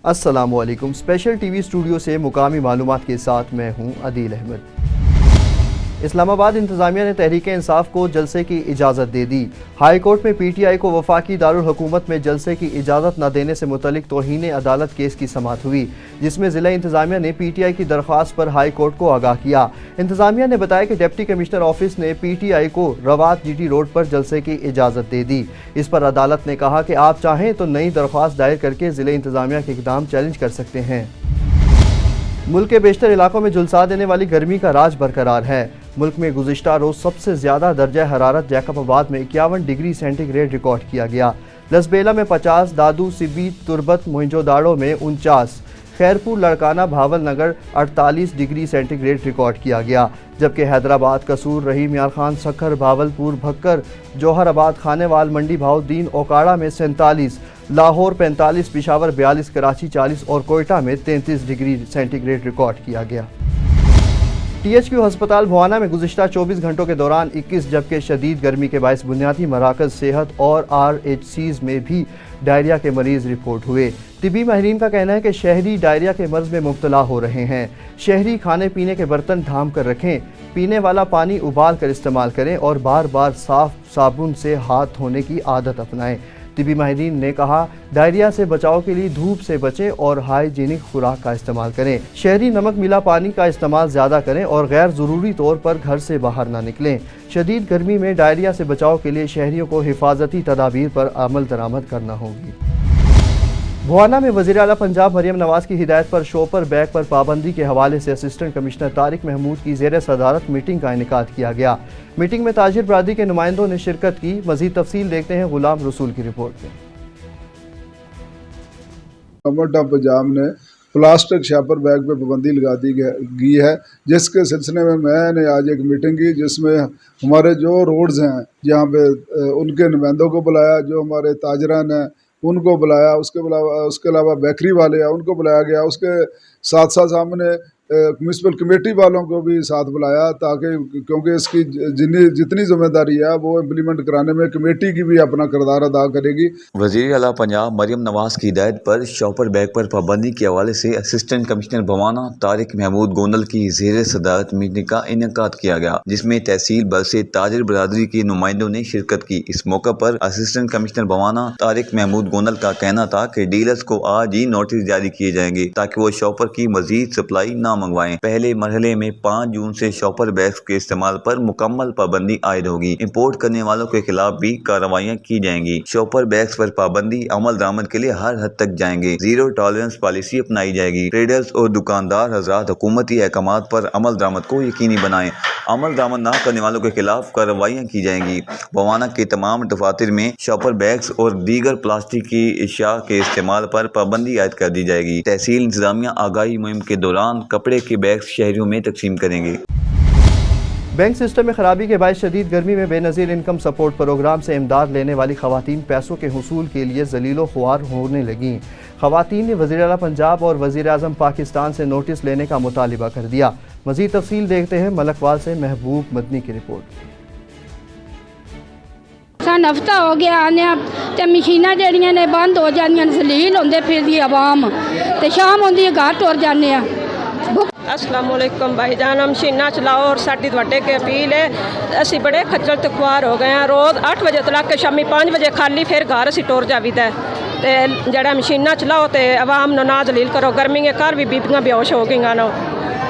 अस्सलाम वालेकुम। Special TV studio से मुकामी मालूमात के साथ मैं हूं अदील अहमद। इस्लामाबाद इंतज़ामिया ने तहरीक इंसाफ को जलसे की इजाज़त दे दी। हाई कोर्ट में पीटीआई को वफाकी दारुल हुकूमत में जलसे की इजाज़त न देने से मुतल्लिक तौहीन अदालत केस की समाअत हुई, जिसमें ज़िला इंतज़ामिया ने पीटीआई की दरख्वास्त पर हाई कोर्ट को आगाह किया। इंतज़ामिया ने बताया कि डिप्टी कमिश्नर ऑफिस ने पीटीआई को रवात जीटी रोड पर जलसे की इजाज़त दे दी। इस पर अदालत ने कहा कि आप चाहें तो नई दरख्वास्त दायर करके ज़िला इंतज़ामिया के इक़दाम चैलेंज कर सकते हैं। मुल्क के बेशतर इलाकों में झुलसा देने वाली गर्मी का राज बरकरार है। मुल्क में गुज़िश्ता रोज़ सबसे ज़्यादा दर्जा हरारत जैकबाबाद में 51 डिग्री सेंटीग्रेड रिकॉर्ड किया गया। लसबेला में 50, दादू, सिबी, तुरबत, मोइंजोदाड़ो में 49, खैरपुर, लड़काना, भावल नगर 48 डिग्री सेंटीग्रेड रिकॉर्ड किया गया। जबकि हैदराबाद, कसूर, रहीम यार खान, सखर, भावलपुर, भक्कर, जौहराबाद, खानेवाल, मंडी भाउद्दीन, ओकाड़ा में 47, लाहौर 45, पिशावर 42, कराची 40 और कोयटा में 33 डिग्री सेंटीग्रेड रिकॉर्ड किया गया। THQ हस्पताल भवाना में गुज़िश्ता 24 घंटों के दौरान 21 जबकि शदीद गर्मी के बायस बुनियादी मराकज़ सेहत और RHCs में भी डायरिया के मरीज़ रिपोर्ट हुए। तिबी माहिरीन का कहना है कि शहरी डायरिया के मर्ज़ में मुब्तला हो रहे हैं। शहरी खाने पीने के बर्तन ढांप कर रखें, पीने वाला पानी उबाल कर इस्तेमाल करें और बार बार साफ़ साबुन से हाथ धोने की आदत अपनाएं। तिबी माहिरीन ने कहा, डायरिया से बचाव के लिए धूप से बचें और हाइजीनिक खुराक का इस्तेमाल करें। शहरी नमक मिला पानी का इस्तेमाल ज़्यादा करें और गैर ज़रूरी तौर पर घर से बाहर ना निकलें। शदीद गर्मी में डायरिया से बचाव के लिए शहरियों को हिफाजती तदाबीर पर अमल दरामद करना होगी। भवाना में वज़ीर आला पंजाब मरियम नवाज़ की हिदायत पर शॉपर बैग पर पाबंदी के हवाले से असिस्टेंट कमिश्नर तारिक महमूद की ज़ेर सदारत मीटिंग का इनेकाद किया गया। मीटिंग में ताजिर बरादरी के नुमाइंदों ने शिरकत की। मज़ीद तफसील देखते हैं गुलाम रसूल की रिपोर्ट में। गवर्नमेंट ऑफ पंजाब ने प्लास्टिक शॉपर बैग पे पाबंदी लगा दी गई है, जिसके सिलसिले में मैंने आज एक मीटिंग की जिसमें हमारे जो रोड्स हैं यहाँ पे उनके नुमाइंदों को बुलाया, जो हमारे ताजरान हैं उनको बुलाया, उसके अलावा बेकरी वाले हैं उनको बुलाया गया। उसके साथ साथ हमने म्यूनसिपल कमेटी वालों को भी साथ बुलाया, ताकि क्योंकि इसकी जितनी जिम्मेदारी है वो इम्प्लीमेंट कराने में कमेटी की भी अपना किरदार अदा करेगी। वज़ीर आला पंजाब मरियम नवाज़ की हिदायत पर शॉपर बैग पर पाबंदी के हवाले से असिस्टेंट कमिश्नर भवाना तारिक महमूद गोंदल की ज़ेर सदारत मीटिंग का इनेकाद किया गया, जिसमें तहसील भर से ताजिर बरादरी के नुमाइंदों ने शिरकत की। इस मौके पर असिस्टेंट कमिश्नर भवाना तारिक महमूद गोंदल का कहना था कि डीलर्स को आज ही नोटिस जारी किए जाएंगे ताकि वो शॉपर की मजीद सप्लाई ना मंगवाएं। पहले मरहले में 5 जून से शॉपर बैग्स के इस्तेमाल पर मुकम्मल पाबंदी आयद होगी। इंपोर्ट करने वालों के खिलाफ भी कार्रवाइयाँ की जाएंगी। शॉपर बैग्स पर पाबंदी अमल दरामद के लिए हर हद तक जाएंगे। जीरो टॉलरेंस पॉलिसी अपनाई जाएगी। ट्रेडर्स और दुकानदार हजरात हुकूमती अहकामात पर अमल दरामद को यकीनी बनाएं। अमल दरामद न करने वालों के खिलाफ कार्रवाइयाँ की जाएंगी। भवाना के तमाम दफातर में शॉपर बैग्स और दीगर प्लास्टिक की अशिया के इस्तेमाल पर पाबंदी आयद कर दी जाएगी। तहसील इंतजामिया आगाही मुहिम के दौरान कपड़े के बैग्स शहरियों में तकसीम करेंगे। बैंक सिस्टम में खराबी के बायस शदीद गर्मी में बेनज़ीर इनकम सपोर्ट प्रोग्राम से इमदाद लेने वाली खवातीन पैसों के हुसूल के लिए ज़लीलो ख्वार होने लगीं। खवातीन ने वज़ीर आला पंजाब और वज़ीर आज़म पाकिस्तान से नोटिस लेने का मुतालिबा कर दिया। मज़ीद तफसील देखते हैं मलकवाल से महबूब मदनी की रिपोर्ट। सन हफ्ता हो गया आने तो मशीनां जड़ियां ने बंद हो जानियां, जलील होंदे फिरदी आवाम ते शाम होंदी घर तुर जाने। अस्सलाम वालेकुम भाईजान, हम मशीना चलाओ और साडी तुहाडे के अपील है। असी बड़े खज्जल ते खुआर हो गए हैं। रोज़ 8 बजे तक के शामी 5 बजे खाली फिर घर असी टुर जावीदा ते जड़ा मशीना चलाओ तो आवाम नो ना जलील करो। गर्मी के घर भी बीबियां बेहोश हो गई नो।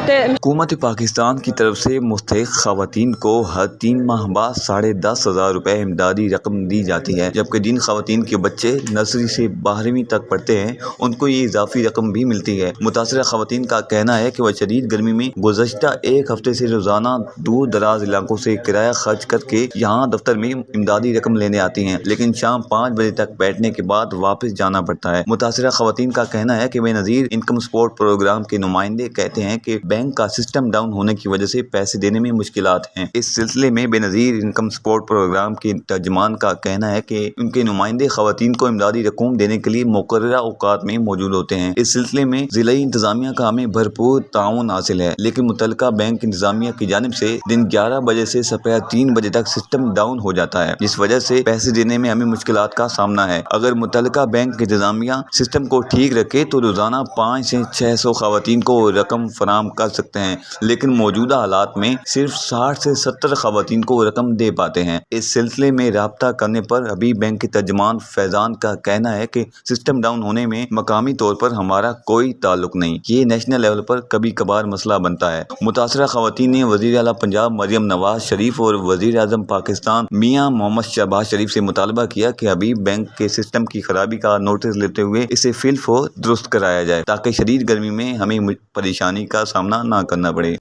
हुकूमत पाकिस्तान की तरफ से मुस्तहिक खवातीन को हर 3 माह बाद 10,500 रुपये इमदादी रकम दी जाती है, जबकि जिन खवातीन के बच्चे नर्सरी से 12वीं तक पढ़ते हैं उनको ये इजाफी रकम भी मिलती है। मुतासरा खवातीन का कहना है कि वह शदीद गर्मी में गुज़श्ता 1 हफ्ते से रोज़ाना दूर दराज इलाकों से किराया खर्च करके यहाँ दफ्तर में इमदादी रकम लेने आती हैं, लेकिन शाम 5 बजे तक बैठने के बाद वापस जाना पड़ता है। मुतासरा खवातीन का कहना है कि बेनज़ीर इनकम सपोर्ट प्रोग्राम के नुमाइंदे कहते हैं कि बैंक का सिस्टम डाउन होने की वजह से पैसे देने में मुश्किलात हैं। इस सिलसिले में बेनज़ीर इनकम सपोर्ट प्रोग्राम के तर्जमान का कहना है कि उनके नुमाइंदे ख़वातीन को इमदादी रकूम देने के लिए मुकर्ररा औकात में मौजूद होते हैं। इस सिलसिले में ज़िला इंतज़ामिया का हमें भरपूर ताउन हासिल है, लेकिन मुतल्लिका बैंक इंतज़ामिया की जानिब से दिन 11 बजे से दोपहर 3 बजे तक सिस्टम डाउन हो जाता है, जिस वजह से पैसे देने में हमें मुश्किलात का सामना है। अगर मुतल्लिका बैंक इंतज़ामिया सिस्टम को ठीक रखे तो रोज़ाना 500 से 600 ख़वातीन को रकम फराम कर सकते हैं, लेकिन मौजूदा हालात में सिर्फ 60 से 70 ख़वातीन को रकम दे पाते हैं। इस सिलसिले में राब्ता करने पर अभी बैंक के तर्जमान फैज़ान का कहना है कि सिस्टम डाउन होने में मकामी तौर पर हमारा कोई ताल्लुक नहीं, ये नेशनल लेवल पर कभी कभार मसला बनता है। मुतासरा ख़वातीन ने वज़ीर आला पंजाब मरियम नवाज शरीफ और वज़ीर आज़म पाकिस्तान मियां मोहम्मद शहबाज शरीफ से मुतालबा किया कि अभी बैंक के सिस्टम की खराबी का नोटिस लेते हुए इसे फिलफौर दुरुस्त कराया जाए, ताकि शदीद गर्मी में हमें परेशानी का सामना ना करना पड़े।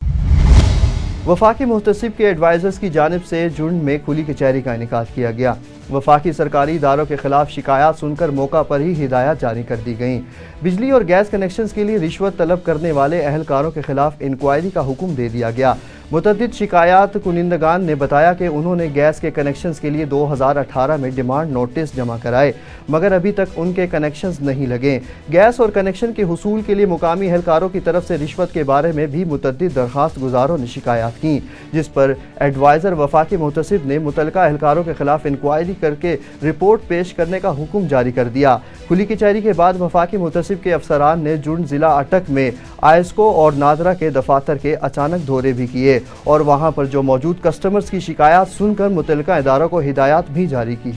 वफाकी मुहतसिब के एडवाइज़र्स की जानिब से जुंड में खुली कचहरी का इनेकाद किया गया। वफाकी सरकारी इदारों के खिलाफ शिकायत सुनकर मौका पर ही हिदायत जारी कर दी गई। बिजली और गैस कनेक्शंस के लिए रिश्वत तलब करने वाले अहलकारों के खिलाफ इंक्वायरी का हुक्म दे दिया गया। मुतअद्दिद शिकायत कुनिंदगान ने बताया कि उन्होंने गैस के कनेक्शंस के लिए 2018 में डिमांड नोटिस जमा कराए, मगर अभी तक उनके कनेक्शंस नहीं लगे। गैस और कनेक्शन के हुसूल के लिए मुकामी अहलकारों की तरफ से रिश्वत के बारे में भी मुतअद्दिद दरख्वास्त गुजारों ने शिकायत की, जिस पर एडवाइज़र वफाकी मुहतसिब ने मुतल्लिका अहलकारों के खिलाफ इंक्वायरी करके रिपोर्ट पेश करने का हुक्म जारी कर दिया। खुली कचहरी के बाद वफाकी मुहतसिब के अफसरान ने जुंड ज़िला अटक में आयस्को और नादरा के दफातर के अचानक दौरे भी किए और वहां पर जो मौजूद कस्टमर्स की शिकायत सुनकर मुतल्लिका इदारों को हिदायत भी जारी की।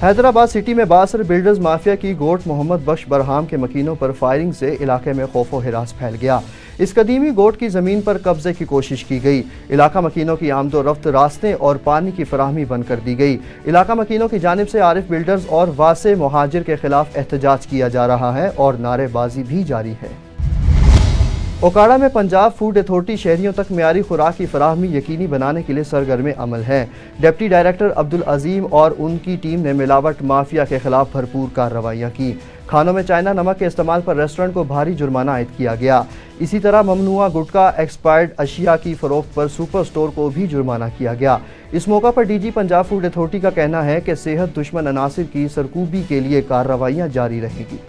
हैदराबाद सिटी में बासर बिल्डर्स माफिया की गोट मोहम्मद बख्श बरहाम के मकीनों पर फायरिंग से इलाके में खौफ व हिरास फैल गया। इस कदीमी गोट की ज़मीन पर कब्जे की कोशिश की गई। इलाका मकीनों की आमदो रफ्त रास्ते और पानी की फराहमी बंद कर दी गई। इलाका मकीनों की जानिब से आरिफ बिल्डर्स और वासे मुहाजिर के खिलाफ एहतजाज किया जा रहा है और नारेबाजी भी जारी है। ओकाड़ा में पंजाब फूड अथॉरिटी शहरियों तक मियारी खुराक की फराहमी यकीनी बनाने के लिए सरगर्म अमल है। डिप्टी डायरेक्टर अब्दुल अजीम और उनकी टीम ने मिलावट माफिया के खिलाफ भरपूर कार्रवाइयाँ की। खानों में चाइना नमक के इस्तेमाल पर रेस्टोरेंट को भारी जुर्माना आयद किया गया। इसी तरह ममनुआ गुटखा एक्सपायर्ड अशिया की फरोख्त पर सुपर स्टोर को भी जुर्माना किया गया। इस मौका पर डीजी पंजाब फूड अथॉरिटी का कहना है कि सेहत दुश्मन अनासिर की सरकूबी के लिए कार्रवाइयाँ जारी रहेंगी।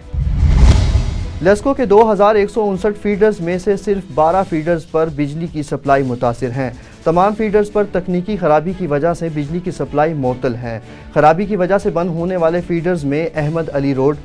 लेस्को के 2159 फीडर्स में से सिर्फ 12 फीडर्स पर बिजली की सप्लाई मुतासिर हैं। तमाम फीडर्स पर तकनीकी खराबी की वजह से बिजली की सप्लाई मुअत्तल है। खराबी की वजह से बंद होने वाले फीडर्स में अहमद अली रोड,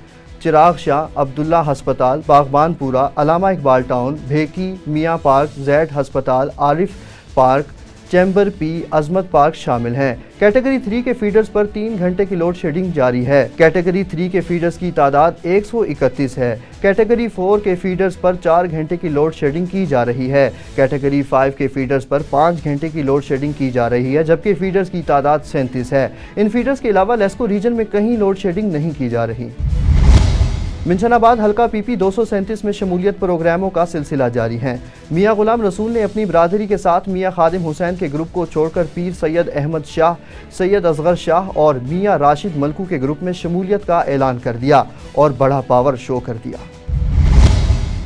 चिराग शाह, अब्दुल्ला हस्पताल, बागबानपुरा, अलामा इकबाल टाउन, भेकी, मियाँ पार्क, जैड हस्पताल, आरिफ पार्क, चैम्बर पी, अजमत पार्क शामिल हैं। कैटेगरी 3 के फीडर्स पर 3 घंटे की लोड शेडिंग जारी है। कैटेगरी 3 के फीडर्स की तादाद 131 है। कैटेगरी 4 के फीडर्स पर 4 घंटे की लोड शेडिंग की जा रही है। कैटेगरी 5 के फीडर्स पर 5 घंटे की लोड शेडिंग की जा रही है, जबकि फीडर्स की तादाद 37 है। इन फीडर्स के अलावा लेस्को रीजन में कहीं लोड शेडिंग नहीं की जा रही। मिंशनाबाद हल्का पीपी 237 में शमूलियत प्रोग्रामों का सिलसिला जारी है। मियाँ गुलाम रसूल ने अपनी बरादरी के साथ मियाँ खादिम हुसैन के ग्रुप को छोड़कर पीर सैयद अहमद शाह, सैयद असगर शाह और मियाँ राशिद मलकू के ग्रुप में शमूलियत का ऐलान कर दिया और बड़ा पावर शो कर दिया।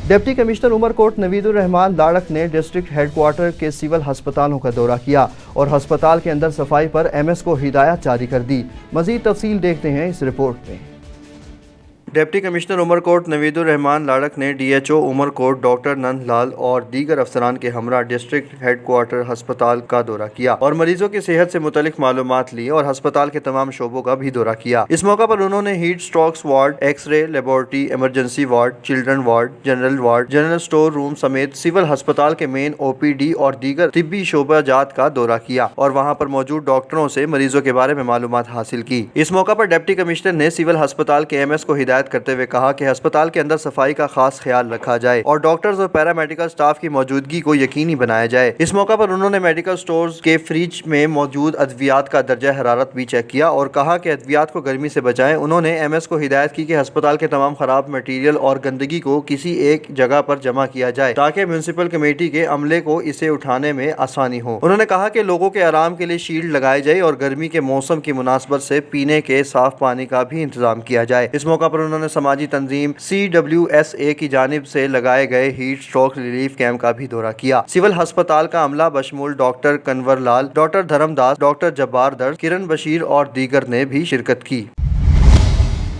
डिप्टी कमिश्नर उमरकोट नवीदुर रहमान लाड़क ने डिस्ट्रिक्ट हेडक्वार्टर के सिविल अस्पतालों का दौरा किया और अस्पताल के अंदर सफाई पर एमएस को हिदायत जारी कर दी। मजीद तफसील देखते हैं इस रिपोर्ट में। डिप्टी कमिश्नर उमरकोट नवीदुर रहमान लाड़क ने डीएचओ उमरकोट डॉक्टर नंदलाल और दीगर अफसरान के हमरा डिस्ट्रिक्ट हेडक्वार्टर अस्पताल का दौरा किया और मरीजों की सेहत से मुतल्लिक मालूमात ली और अस्पताल के तमाम शोबों का भी दौरा किया। इस मौका पर उन्होंने heat strokes ward, X ray laboratory, emergency ward, children ward, general store room समेत सिविल अस्पताल के मेन ओपीडी और दीगर तिब्बी शोबाजात का दौरा किया और वहाँ पर मौजूद डॉक्टरों से मरीजों के बारे में मालूमात हासिल की। इस मौका पर डिप्टी कमिश्नर ने सिविल अस्पताल के एमएस को हिदायत करते हुए कहा कि अस्पताल के अंदर सफाई का खास ख्याल रखा जाए और डॉक्टर्स और पैरामेडिकल स्टाफ की मौजूदगी को यकीनी बनाया जाए। इस मौका पर उन्होंने मेडिकल स्टोर्स के फ्रिज में मौजूद अद्वियात का दर्जा हरारत भी चेक किया और कहा कि अद्वियात को गर्मी से बचाएं। उन्होंने एमएस को हिदायत की कि अस्पताल के तमाम खराब मटीरियल और गंदगी को किसी एक जगह पर जमा किया जाए ताकि म्यूनिसिपल कमेटी के अमले को इसे उठाने में आसानी हो। उन्होंने कहा कि लोगों के आराम के लिए शील्ड लगाई जाए और गर्मी के मौसम की मुनासबत से पीने के साफ पानी का भी इंतजाम किया जाए। इस मौका पर उन्होंने समाजी तंजीम CWSA की जानिब से लगाए गए हीट स्ट्रोक रिलीफ कैंप का भी दौरा किया। सिविल अस्पताल का अमला बशमूल डॉक्टर कन्वर लाल, डॉक्टर धर्मदास, डॉक्टर जब्बार दर्द, किरण बशीर और दीगर ने भी शिरकत की।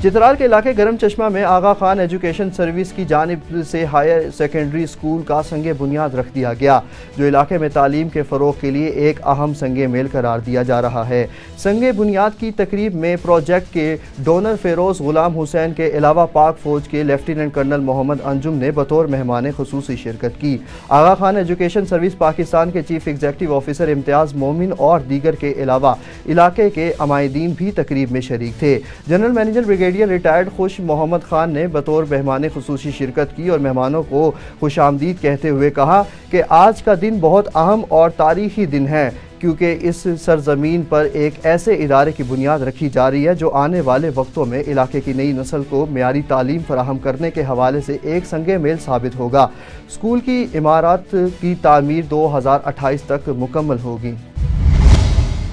चित्राल के इलाके गरम चश्मा में आगा खान एजुकेशन सर्विस की जानिब से हायर सेकेंडरी स्कूल का संगे बुनियाद रख दिया गया, जो इलाके में तालीम के फ़रोग़ के लिए एक अहम संगे मेल करार दिया जा रहा है। संगे बुनियाद की तकरीब में प्रोजेक्ट के डोनर फ़ेरोज़ ग़ुलाम हुसैन के अलावा पाक फ़ौज के लेफ्टिनेंट कर्नल मोहम्मद अंजुम ने बतौर मेहमान ख़ुसूसी शिरकत की। आगा खान एजुकेशन सर्विस पाकिस्तान के चीफ एग्जीक्यूटिव ऑफिसर इम्तियाज़ मोमिन और दीगर के अलावा इलाके के अमायदीन भी तकरीब में शरीक थे। जनरल मैनेजर ब्रिगेडियर रिटायर्ड खुश मोहम्मद खान ने बतौर मेहमान ख़ुसूसी शिरकत की और मेहमानों को खुशामदीद कहते हुए कहा कि आज का दिन बहुत अहम और तारीख़ी दिन है, क्योंकि इस सरजमीन पर एक ऐसे इदारे की बुनियाद रखी जा रही है जो आने वाले वक्तों में इलाके की नई नस्ल को मेयारी तालीम फराहम करने के हवाले से एक संगे मेल साबित होगा। स्कूल की इमारत की तामीर 2028 तक मुकम्मल होगी।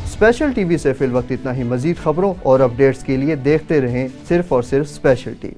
स्पेशल टीवी से फिल वक्त इतना ही। मज़ीद खबरों और अपडेट्स के लिए देखते रहें सिर्फ और सिर्फ स्पेशल टीवी।